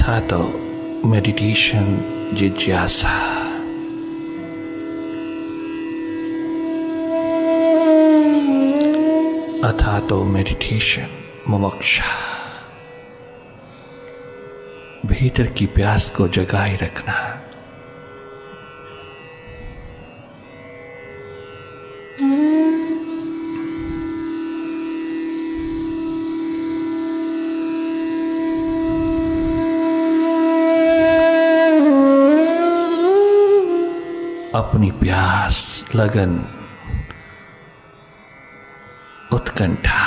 अथा तो मेडिटेशन जिज्ञासा, अथा तो मेडिटेशन मुमुक्षा। भीतर की प्यास को जगाए रखना। अपनी प्यास, लगन, उत्कंठा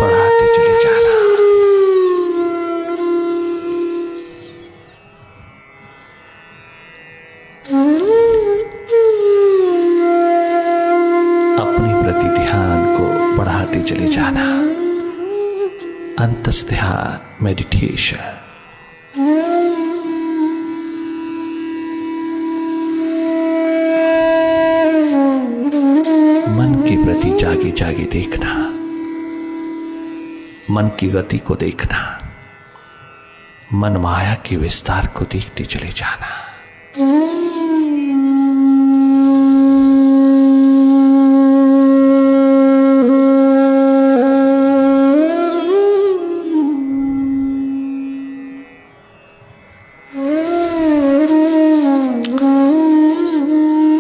बढ़ाते चले जाना। अपने प्रति ध्यान को बढ़ाते चले जाना। अंतस ध्यान, मेडिटेशन। मन के प्रति जागे जागे देखना, मन की गति को देखना, मन माया के विस्तार को देखते चले जाना।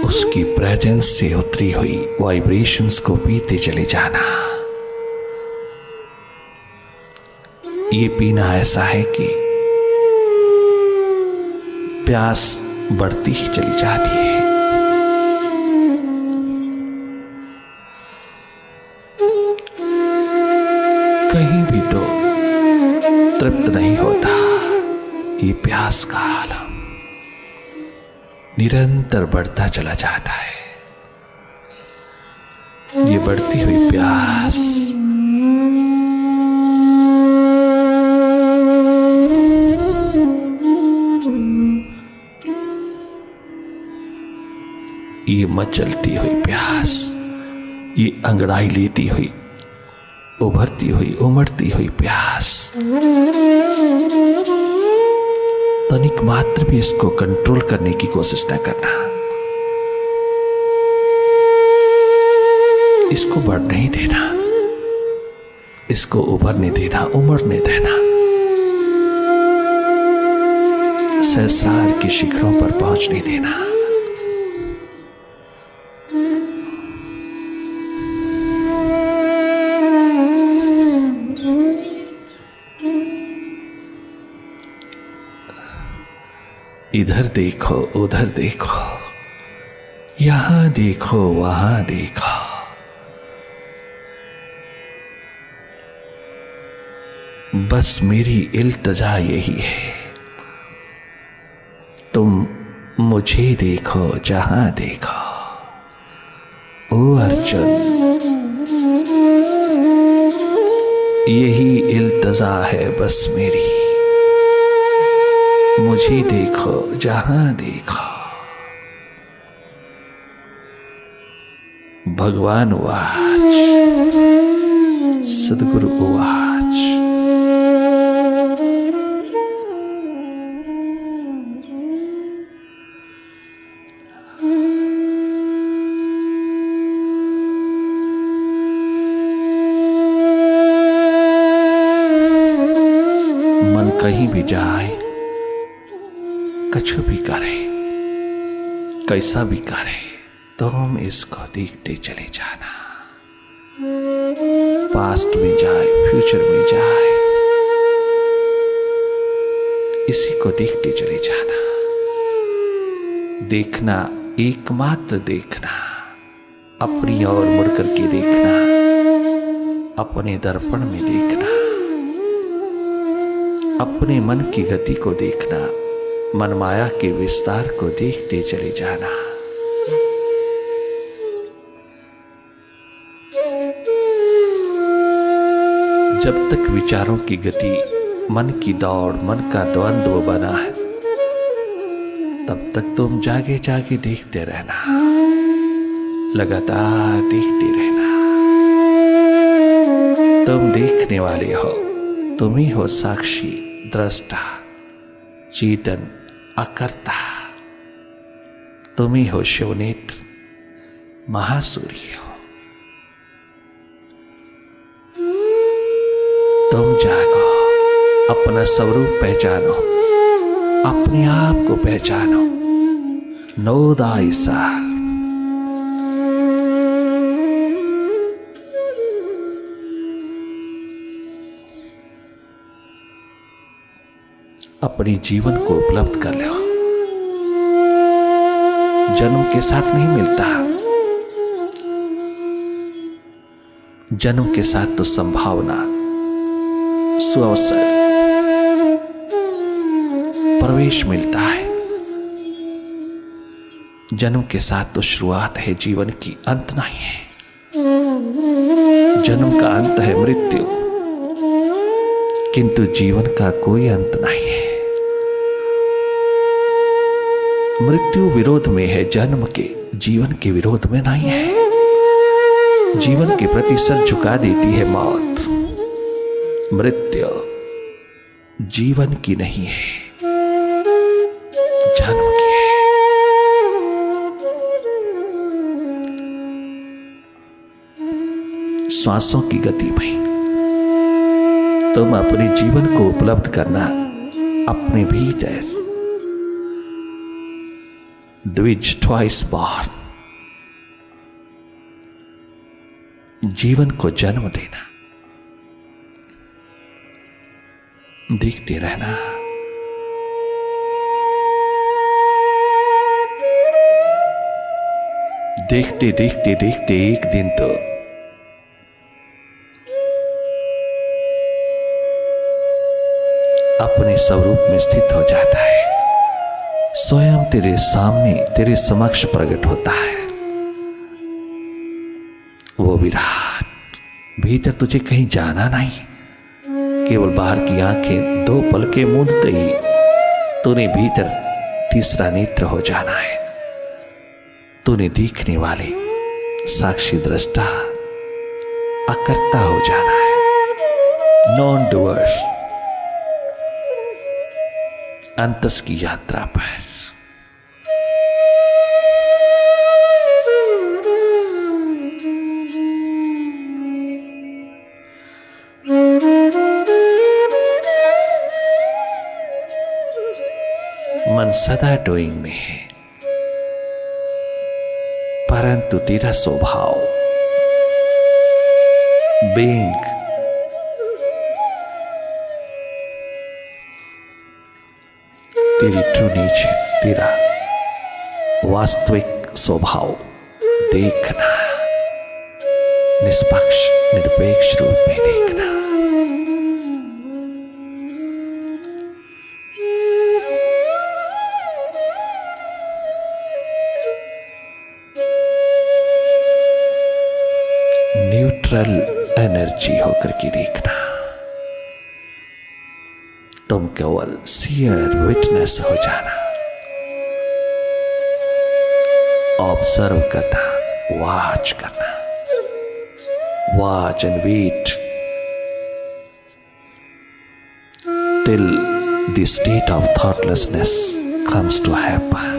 उसकी प्रेजेंस से उतरी हुई वाइब्रेशंस को पीते चले जाना। ये पीना ऐसा है कि प्यास बढ़ती ही चली जाती है। कहीं भी तो तृप्त नहीं होता। ये प्यास का आलम निरंतर बढ़ता चला जाता है। ये बढ़ती हुई प्यास ये मचलती हुई प्यास, ये अंगड़ाई लेती हुई, उभरती हुई, उमड़ती हुई प्यास, तनिक मात्र भी इसको कंट्रोल करने की कोशिश न करना। इसको बढ़ने ही देना, इसको उभरने देना, उमड़ने देना। सहस्रार के शिखरों पर पहुंचने देना। इधर देखो, उधर देखो, यहां देखो, वहां देखो। बस मेरी इल्तिजा यही है, तुम मुझे देखो जहां देखो। ओ अर्जुन, यही इल्तिजा है बस मेरी, मुझे देखो जहां देखो। भगवान उवाच, सद्गुरु उवाच। मन कहीं भी जाए, कछु भी करे, कैसा भी करे, तुम इसको देखते चले जाना। पास्ट में जाए, फ्यूचर में जाए, इसी को देखते चले जाना। देखना, एकमात्र देखना, अपनी ओर मुड़ करके देखना, अपने दर्पण में देखना, अपने मन की गति को देखना, मन माया के विस्तार को देखते चले जाना। जब तक विचारों की गति, मन की दौड़, मन का द्वंद्व बना है, तब तक तुम जागे जागे देखते रहना, लगातार देखते रहना। तुम देखने वाले हो, तुम ही हो साक्षी, दृष्टा, चेतन, अकर्ता। तुम ही हो शिवनेत्र, महासूर्य हो। तुम जागो, अपना स्वरूप पहचानो, अपने आप को पहचानो। Know thyself। अपने जीवन को उपलब्ध कर लो। जन्म के साथ नहीं मिलता, जन्म के साथ तो संभावना, सुअवसर, प्रवेश मिलता है। जन्म के साथ तो शुरुआत है जीवन की, अंत नहीं है। जन्म का अंत है मृत्यु, किंतु जीवन का कोई अंत नहीं है। मृत्यु विरोध में है जन्म के, जीवन के विरोध में नहीं है। जीवन के प्रति सर झुका देती है मौत। मृत्यु जीवन की नहीं है, जन्म की है। श्वासों की गति में तुम अपने जीवन को उपलब्ध करना, अपने भीतर द्विज ट्वाइस बॉर्न, जीवन को जन्म देना, देखते रहना। देखते देखते देखते एक दिन तो अपने स्वरूप में स्थित हो जाता है। स्वयं तेरे सामने, तेरे समक्ष प्रकट होता है वो विराट। भीतर तुझे कहीं जाना नहीं, केवल बाहर की आंखें दो पलके मूंदते ही तूने भीतर तीसरा नेत्र हो जाना है। तूने देखने वाले साक्षी दृष्टा, अकर्ता हो जाना है। नॉन डूअर्स, अंतस की यात्रा पर। मन सदा डूइंग में है, परंतु तेरा स्वभाव बीइंग, तेरी ट्रू नेचर, तेरा वास्तविक स्वभाव देखना, निष्पक्ष निरपेक्ष रूप में देखना। न्यूट्रल एनर्जी होकर के देखना। तुम केवल सियर विटनेस हो जाना, ऑब्जर्व करना, वॉच करना, watch and wait till the state of thoughtlessness comes to happen.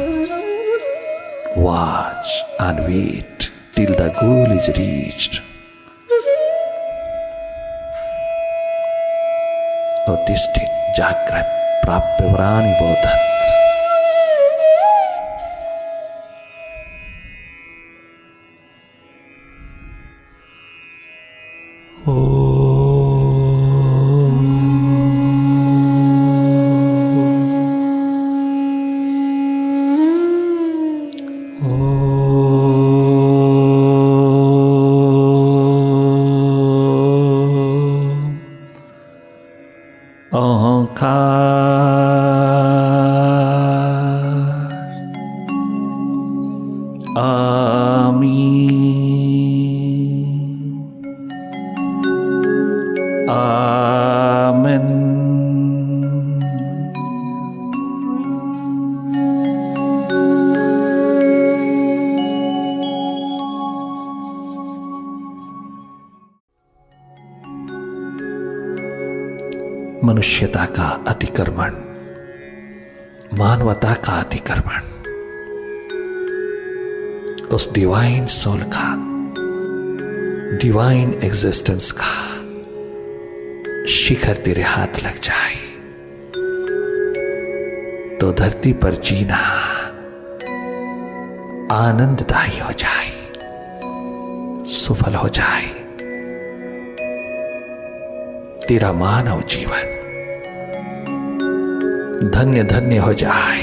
Watch and wait till the goal is reached. Autistic Jagrat Prapya Vrani Bodhat. मनुष्यता का अतिक्रमण, मानवता का अतिक्रमण, उस डिवाइन सोल का, डिवाइन एग्जिस्टेंस का शिखर तेरे हाथ लग जाए तो धरती पर जीना आनंददायी हो जाए, सफल हो जाए तेरा मानव जीवन, धन्य धन्य हो जाए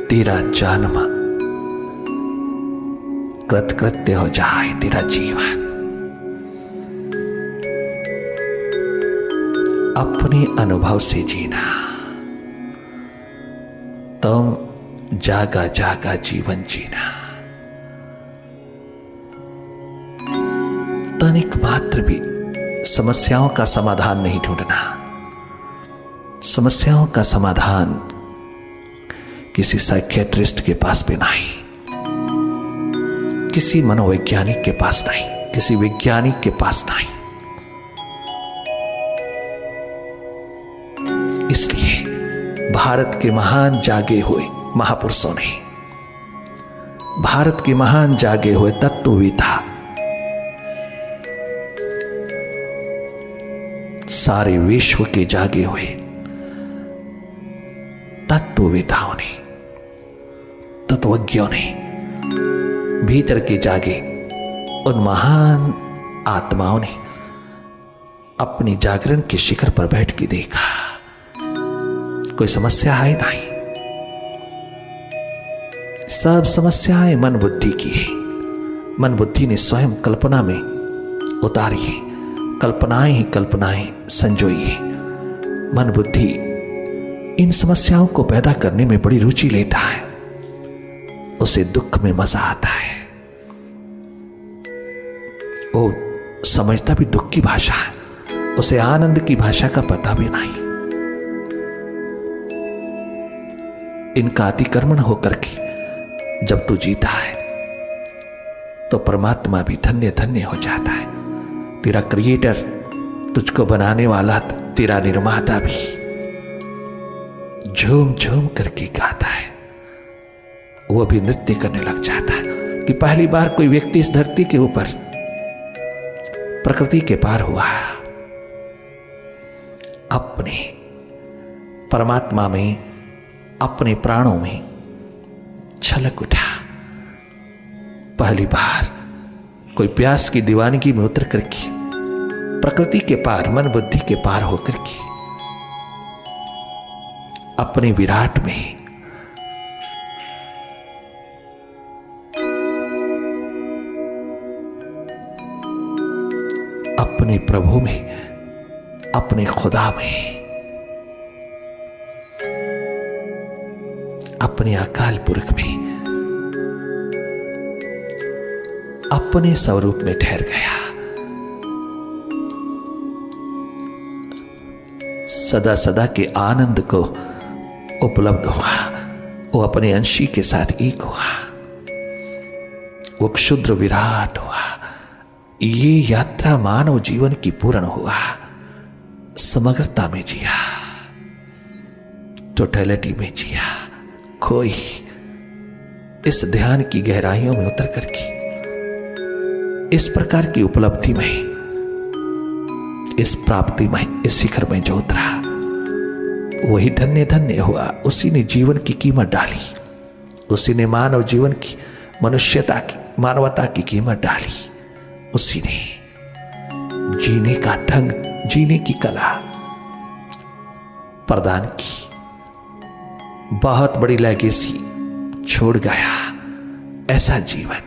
तेरा जन्म, कृतकृत्य हो जाए तेरा जीवन। अपने अनुभव से जीना, तुम जागा जागा जीवन जीना, तनिक मात्र भी समस्याओं का समाधान नहीं ढूंढना। समस्याओं का समाधान किसी साइकियाट्रिस्ट के पास भी नहीं, किसी मनोवैज्ञानिक के पास नहीं, किसी वैज्ञानिक के पास नहीं। इसलिए भारत के महान जागे हुए महापुरुषों ने, भारत के महान जागे हुए तत्ववेता, सारे विश्व के जागे हुए तत्ववेताओं ने, तत्वज्ञों ने, भीतर के जागे उन महान आत्माओं ने अपनी जागरण के शिखर पर बैठ के देखा, कोई समस्या है नहीं, सब समस्याएं मन बुद्धि की है। मन बुद्धि ने स्वयं कल्पना में उतारी है, कल्पनाएं ही कल्पनाएं संजोई है। मन बुद्धि इन समस्याओं को पैदा करने में बड़ी रुचि लेता है, उसे दुख में मजा आता है, वो समझता भी दुख की भाषा है, उसे आनंद की भाषा का पता भी नहीं। इनका अतिक्रमण होकर के जब तू जीता है तो परमात्मा भी धन्य धन्य हो जाता है। तेरा क्रिएटर, तुझको बनाने वाला, तेरा निर्माता भी झूम झूम करके गाता है, वो भी नृत्य करने लग जाता है कि पहली बार कोई व्यक्ति इस धरती के ऊपर प्रकृति के पार हुआ, अपने परमात्मा में, अपने प्राणों में छलक उठा। पहली बार कोई प्यास की दीवानगी में उतर करके प्रकृति के पार, मन बुद्धि के पार होकर के अपने विराट में अपने प्रभु में, अपने खुदा में, अपने अकाल पुरख में, अपने स्वरूप में ठहर गया। सदा सदा के आनंद को उपलब्ध हुआ, वो अपने अंशी के साथ एक हुआ, वो क्षुद्र विराट हुआ। ये यात्रा मानव जीवन की पूर्ण हुआ, समग्रता में जिया, टोटलिटी में जिया। कोई इस ध्यान की गहराइयों में उतर करके इस प्रकार की उपलब्धि में, इस प्राप्ति में, इस शिखर में जो उतरा वही धन्य धन्य हुआ। उसी ने जीवन की कीमत डाली, उसी ने मानव जीवन की, मनुष्यता की, मानवता की कीमत डाली। उसी ने जीने का ढंग, जीने की कला प्रदान की। बहुत बड़ी लेगेसी छोड़ गया, ऐसा जीवन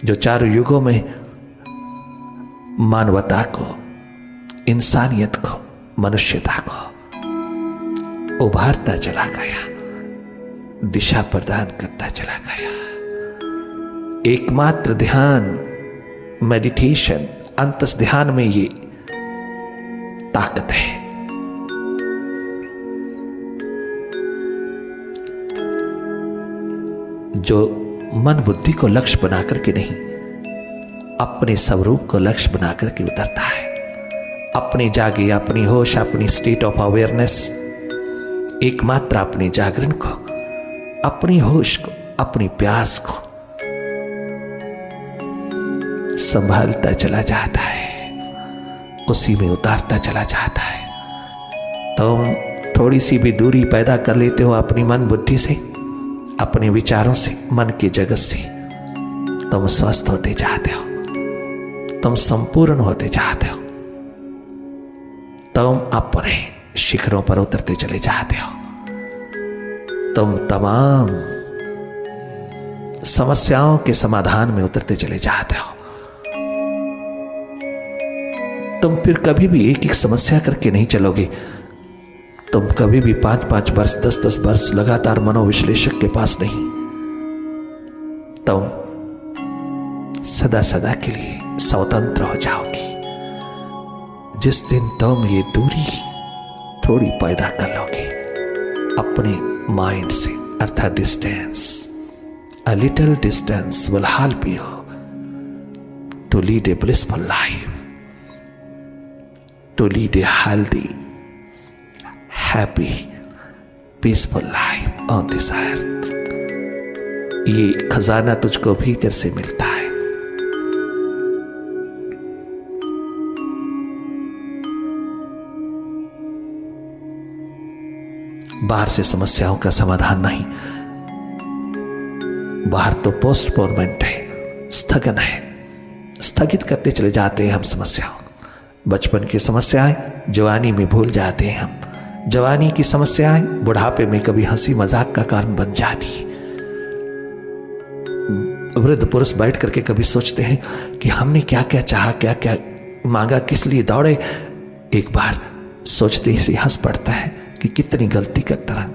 जो चारों युगों में मानवता को, इंसानियत को, मनुष्यता को उभारता चला गया, दिशा प्रदान करता चला गया। एकमात्र ध्यान, मेडिटेशन, अंतस ध्यान में ये ताकत है। जो मन बुद्धि को लक्ष्य बना करके नहीं, अपने स्वरूप को लक्ष्य बनाकर के उतरता है। अपनी जागी, अपनी होश, अपनी स्टेट ऑफ अवेयरनेस, एकमात्र अपने जागरण को, अपनी होश को, अपनी प्यास को संभालता चला जाता है, उसी में उतारता चला जाता है। तुम थोड़ी सी भी दूरी पैदा कर लेते हो अपनी मन बुद्धि से, अपने विचारों से, मन के जगत से, तुम स्वस्थ होते जाते हो, तुम संपूर्ण होते जाते हो, तुम अपने शिखरों पर उतरते चले जाते हो, तुम तमाम समस्याओं के समाधान में उतरते चले जाते हो। तुम फिर कभी भी एक एक समस्या करके नहीं चलोगे। तुम कभी भी 5-5 वर्ष, 10-10 वर्ष लगातार मनोविश्लेषक के पास नहीं। तुम सदा सदा के लिए स्वतंत्र हो जाओगी जिस दिन तुम ये दूरी थोड़ी पैदा कर लोगे अपने माइंड से, अर्थात distance. A little distance will help you to lead a blissful life, to lead a healthy, happy, peaceful life on this earth. ये खजाना तुझको भीतर से मिलता है। बाहर से समस्याओं का समाधान नहीं, बाहर तो पोस्टपोनमेंट है, स्थगन है। स्थगित करते चले जाते हैं हम समस्याओं। बचपन की समस्याएं जवानी में भूल जाते हैं हम। जवानी की समस्याएं बुढ़ापे में कभी हंसी मजाक का कारण बन जाती। वृद्ध पुरुष बैठ करके कभी सोचते हैं कि हमने क्या क्या चाहा, क्या क्या मांगा, किस लिए दौड़े। एक बार सोचते ही से हंस पड़ता है कि कितनी गलती करता रहा,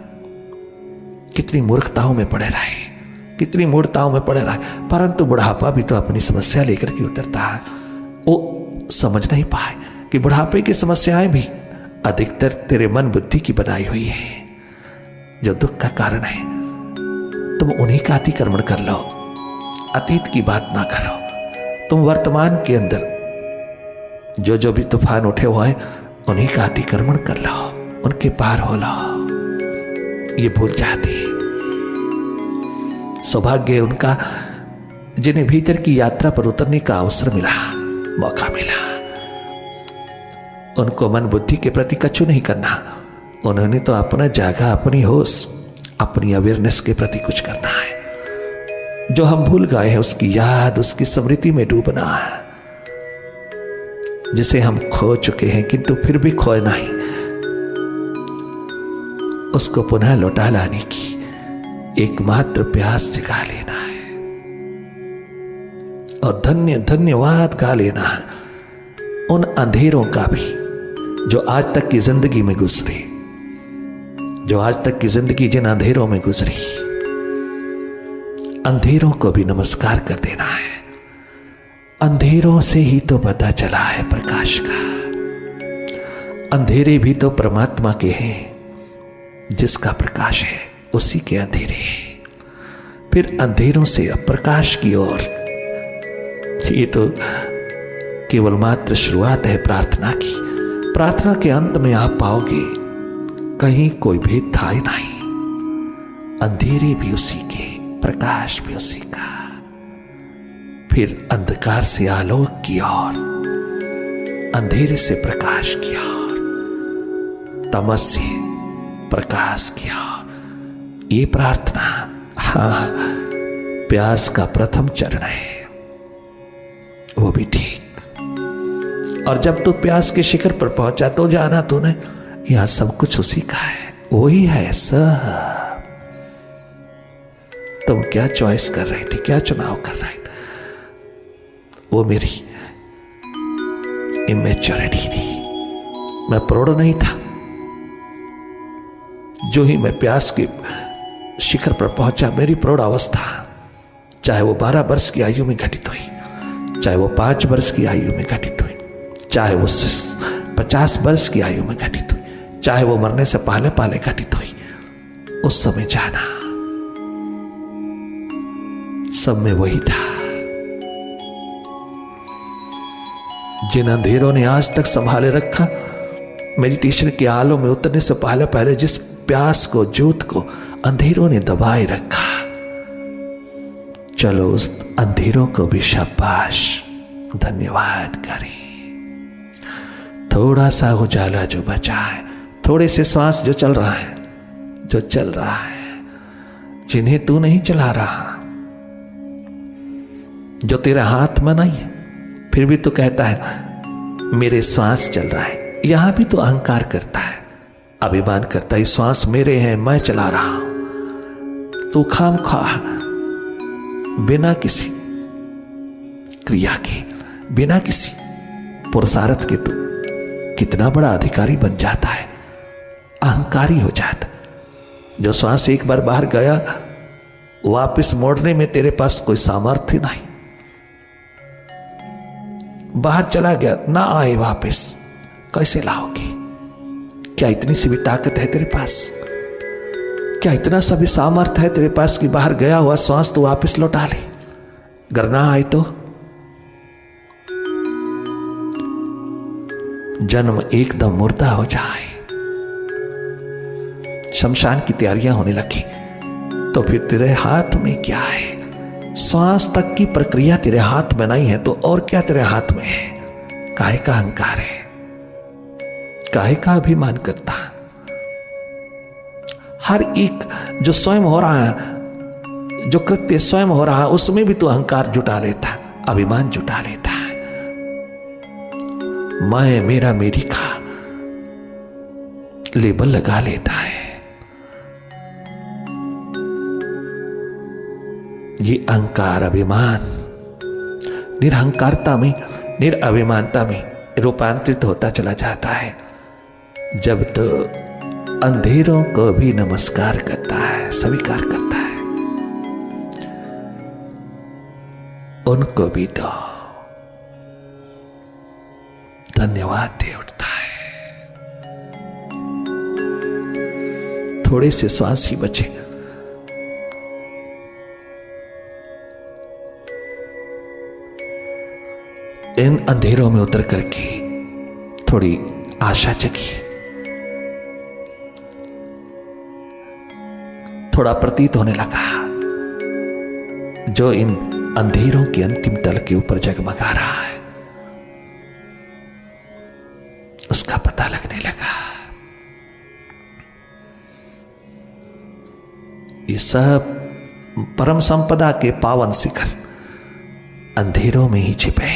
कितनी मूर्खताओं में पड़े रहे, कितनी मूर्खताओं में पड़े रहे। परंतु बुढ़ापा भी तो अपनी समस्या लेकर के उतरता है। वो समझ नहीं पाए कि बुढ़ापे की समस्याएं भी अधिकतर तेरे मन बुद्धि की बनाई हुई है, जो दुख का कारण है। तुम उन्हीं का अतिक्रमण कर लो, अतीत की बात ना करो। तुम वर्तमान के अंदर जो जो भी तूफान उठे हुए हैं उन्हीं का अतिक्रमण कर लो, उनके पार हो लो। ये भूल जाती है। सौभाग्य उनका जिन्हें भीतर की यात्रा पर उतरने का अवसर मिला, मौका मिला। उनको मन बुद्धि के प्रति कछु नहीं करना। उन्होंने तो अपना जागा, अपनी होश, अपनी अवेयरनेस के प्रति कुछ करना है। जो हम भूल गए हैं उसकी याद, उसकी स्मृति में डूबना है, जिसे हम खो चुके हैं किंतु फिर भी खोए नहीं। उसको पुनः लौटा लाने की एकमात्र प्यास जगा लेना है और धन्यवाद गा लेना है उन अंधेरों का भी जो आज तक की जिंदगी में गुजरे, जो आज तक की जिंदगी जिन अंधेरों में गुजरी। अंधेरों को भी नमस्कार कर देना है। अंधेरों से ही तो पता चला है प्रकाश का। अंधेरे भी तो परमात्मा के हैं, जिसका प्रकाश है उसी के अंधेरे हैं। फिर अंधेरों से अब प्रकाश की ओर। ये तो केवल मात्र शुरुआत है प्रार्थना की। प्रार्थना के अंत में आप पाओगे कहीं कोई भेद था ही नहीं। अंधेरे भी उसी के, प्रकाश भी उसी का। फिर अंधकार से आलोक की ओर, अंधेरे से प्रकाश की ओर, तमस से प्रकाश की ओर। ये प्रार्थना, हाँ, प्यास का प्रथम चरण है, वो भी ठीक। और जब तू प्यास के शिखर पर पहुंचा तो जाना तूने यहां सब कुछ उसी का है, वही है सब। तुम क्या चॉइस कर रहे थे, क्या चुनाव कर रहे थे, वो मेरी इमेच्योरिटी थी। मैं प्रौढ़ नहीं था। जो ही मैं प्यास के शिखर पर पहुंचा, मेरी प्रौढ़ अवस्था, चाहे वो 12 वर्ष की आयु में घटित हुई, चाहे वो 5 वर्ष की आयु में घटित हुई, चाहे वो 50 वर्ष की आयु में घटित हुई, चाहे वो मरने से पहले पहले घटित हुई, उस समय जाना सब में वही था। जिन अंधेरों ने आज तक संभाले रखा, मेडिटेशन के आलों में उतरने से पहले पहले जिस प्यास को, जोत को अंधेरों ने दबाए रखा, चलो उस अंधेरों को भी शाबाश, धन्यवाद करें। थोड़ा सा उजाला जो बचा है, थोड़े से श्वास जो चल रहा है, जो चल रहा है, जिन्हें तू नहीं चला रहा, जो तेरे हाथ में नहीं है, फिर भी तू कहता है मेरे श्वास चल रहा है। यहां भी तो अहंकार करता है, अभिमान करता है, श्वास मेरे हैं, मैं चला रहा हूं। तू खामख्वाह बिना किसी क्रिया के, बिना किसी पुरुषार्थ के तू कितना बड़ा अधिकारी बन जाता है, अहंकारी हो जाता। जो श्वास एक बार बाहर गया, वापस मोड़ने में तेरे पास कोई सामर्थ्य नहीं। बाहर चला गया, ना आए वापस, कैसे लाओगे? क्या इतनी सी भी ताकत है तेरे पास? क्या इतना सा भी सामर्थ्य है तेरे पास कि बाहर गया हुआ श्वास तो वापस लौटा ले? अगर ना आए तो जन्म एकदम मुर्दा हो जाए, शमशान की तैयारियां होने लगी, तो फिर तेरे हाथ में क्या है? श्वास तक की प्रक्रिया तेरे हाथ में नहीं है तो और क्या तेरे हाथ में है? काहे का अहंकार है, काहे का अभिमान करता? हर एक जो स्वयं हो रहा है, जो कृत्य स्वयं हो रहा है, उसमें भी तो अहंकार जुटा लेता है, अभिमान जुटा लेता है। मैं, मेरा, मेरी का लेबल लगा लेता है। ये अहंकार, अभिमान निरहंकारता में, निरअभिमानता में रूपांतरित होता चला जाता है। जब तो अंधेरों को भी नमस्कार करता है, स्वीकार करता है, उनको भी तो धन्यवाद दे उठता है। थोड़े से श्वास ही बचे, इन अंधेरों में उतर करके थोड़ी आशा जगी, थोड़ा प्रतीत होने लगा जो इन अंधेरों के अंतिम तल के ऊपर जगमगा रहा है, उसका पता लगने लगा। ये सब परम संपदा के पावन शिखर अंधेरों में ही छिपे,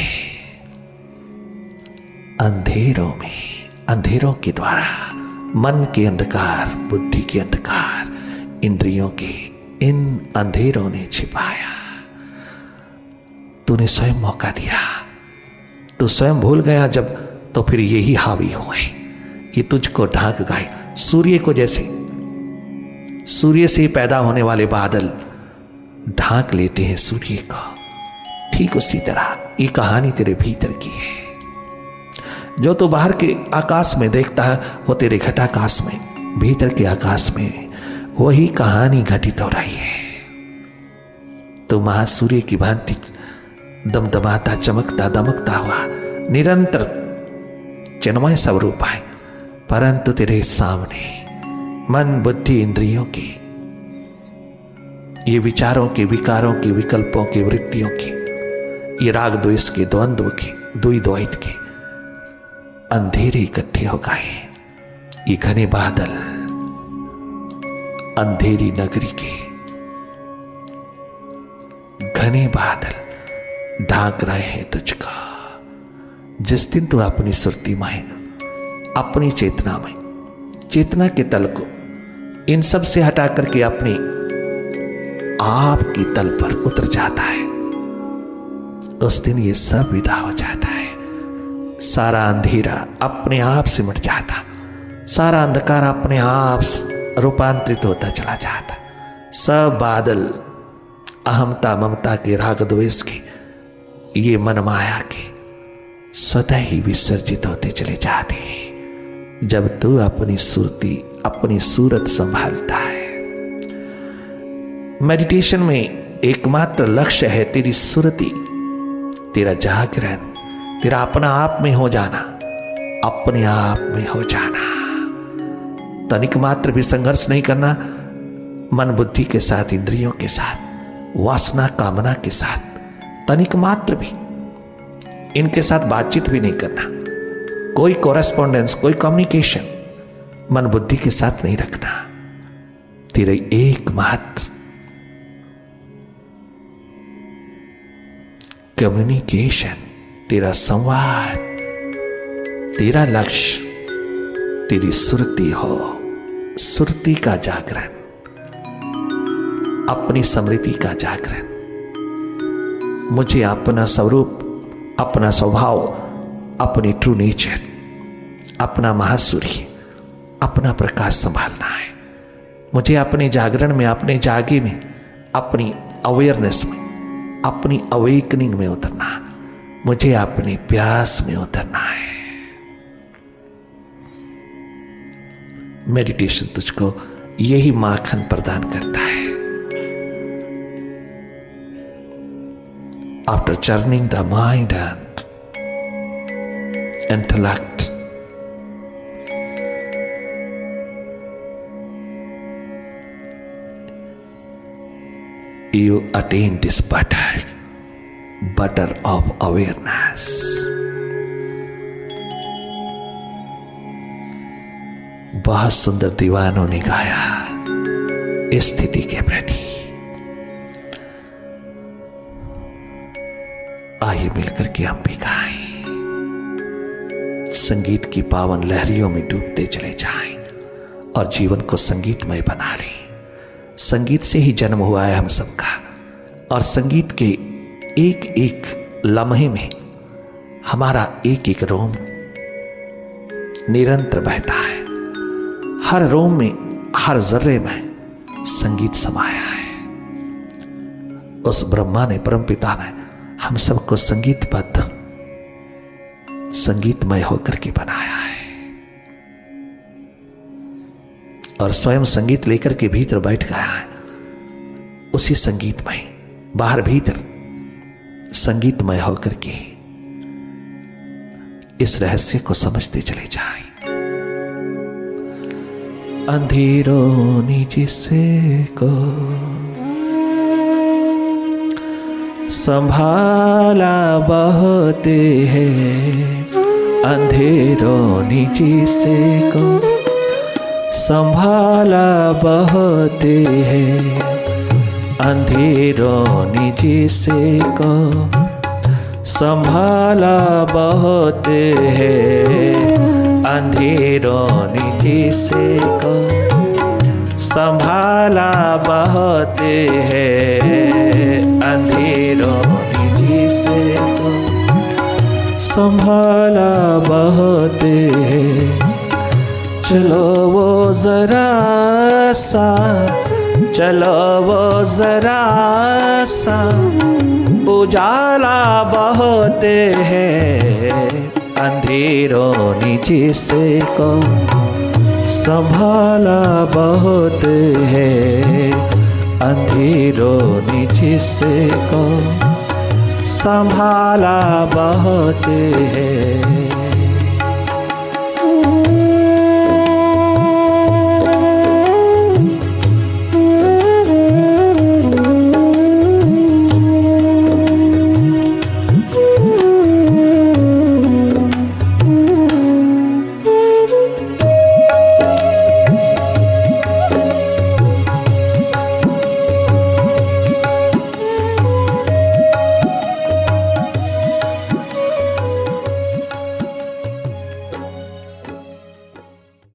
अंधेरों में, अंधेरों के द्वारा मन के अंधकार, बुद्धि के अंधकार, इंद्रियों के इन अंधेरों ने छिपाया। तूने स्वयं मौका दिया, तू स्वयं भूल गया जब, तो फिर यही हावी हुए, ये तुझको ढांक गए। सूर्य को जैसे, सूर्य से पैदा होने वाले बादल ढांक लेते हैं सूर्य को, ठीक उसी तरह ये कहानी तेरे भीतर की है। जो तू बाहर के आकाश में देखता है, वो तेरे घटाकाश में, भीतर के आकाश में वही कहानी घटित हो रही है। तो महासूर्य की भांति दमदमाता, चमकता, दमकता हुआ निरंतर चिन्मय स्वरूप है, परंतु तेरे सामने मन, बुद्धि, इंद्रियों की, ये विचारों के, विकारों के, विकल्पों के, वृत्तियों के, ये राग द्वेष के, द्वंद्व के, द्वैत के अंधेरे इकट्ठे हो गए। ये घने बादल अंधेरी नगरी के घने बादल ढांक रहे हैं तुझको। जिस दिन तू अपनी सुरती में, अपनी चेतना में, चेतना के तल को इन सब से हटा करके अपने आप की तल पर उतर जाता है, उस दिन ये सब विदा हो जाता है। सारा अंधेरा अपने आप से मिट जाता, सारा अंधकार अपने आप रूपांतरित होता चला जाता। सब बादल अहमता, ममता के, राग द्वेष के, ये मन माया के स्वतः ही विसर्जित होते चले जाते हैं जब तू अपनी सुरती, अपनी सूरत संभालता है। मेडिटेशन में एकमात्र लक्ष्य है तेरी सुरती, तेरा जागरण, तेरा अपना आप में हो जाना, अपने आप में हो जाना। तनिक मात्र भी संघर्ष नहीं करना मन बुद्धि के साथ, इंद्रियों के साथ, वासना कामना के साथ, तनिक मात्र भी इनके साथ बातचीत भी नहीं करना। कोई कोरेस्पॉन्डेंस, कोई कम्युनिकेशन मन बुद्धि के साथ नहीं रखना। तेरे एकमात्र कम्युनिकेशन, तेरा संवाद, तेरा लक्ष्य, तेरी सुरति हो, सुरति का जागरण, अपनी स्मृति का जागरण। मुझे अपना स्वरूप, अपना स्वभाव, अपनी ट्रू नेचर, अपना महासूर्य, अपना प्रकाश संभालना है। मुझे अपने जागरण में, अपने जागे में, अपनी अवेयरनेस में, अपनी अवेकनिंग में उतरना, मुझे अपनी प्यास में उतरना है। मेडिटेशन तुझको यही माखन प्रदान करता है। After churning the mind and intellect, you attain this butter of awareness. बहुत सुंदर दीवानों ने गाया इस स्थिति के प्रति। आइए मिलकर के हम भी गाएं, संगीत की पावन लहरियों में डूबते चले जाएं और जीवन को संगीतमय बना लें। संगीत से ही जन्म हुआ है हम सबका, और संगीत के एक एक लम्हे में हमारा एक एक रोम निरंतर बहता है। हर रोम में, हर जर्रे में संगीत समाया है। उस ब्रह्मा ने, परम पिता ने हम सबको संगीतबद्ध, संगीतमय होकर के बनाया है, और स्वयं संगीत लेकर के भीतर बैठ गया है। उसी संगीतमय, बाहर भीतर संगीतमय होकर के इस रहस्य को समझते चले जाएं। अंधेरों ने जिसे को संभाला बहते हैं, अंधेरों ने जिसे को संभाला बहते हैं, अंधेरों ने जिसे को संभाला बहते हैं, अंधेरों ने जिसे को संभाला बहते हैं, अंधेरों ने जिसे को संभाला बहते हैं। चलो वो जरा सा, चलो वो जरा सा उजाला बहते हैं, अंधेरों ने जिसे को संभाला बहते हैं, अंधेरों ने जिसे को संभाला बहते हैं।